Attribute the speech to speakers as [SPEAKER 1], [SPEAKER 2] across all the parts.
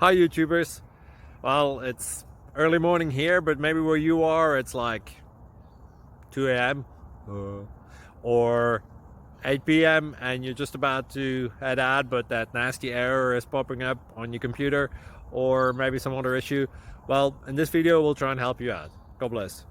[SPEAKER 1] Hi YouTubers. Well, it's early morning here, but maybe where you are it's like 2 a.m. or 8 p.m. and you're just about to head out, but that nasty error is popping up on your computer, or maybe some other issue. Well, in this video we'll try and help you out. God bless.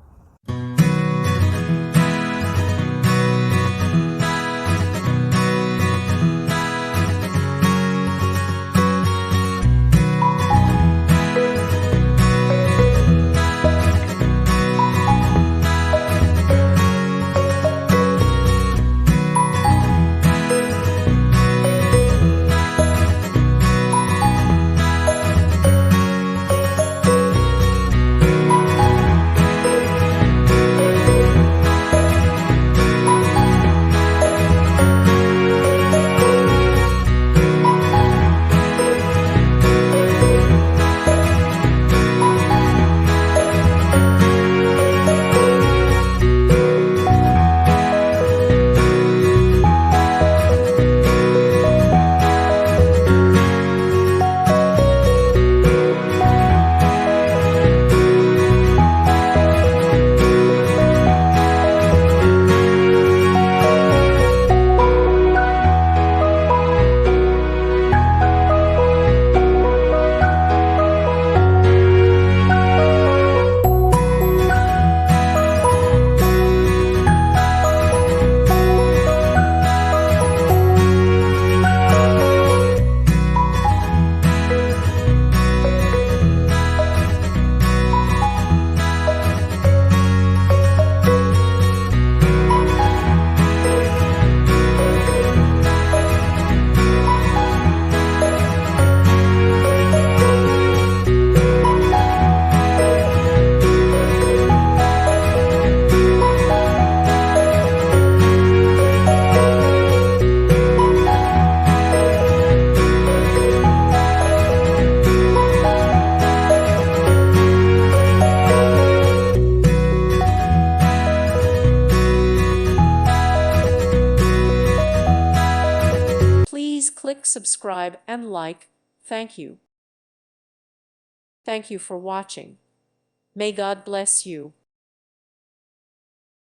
[SPEAKER 2] Please click subscribe and like. Thank you. Thank you for watching. May God bless you.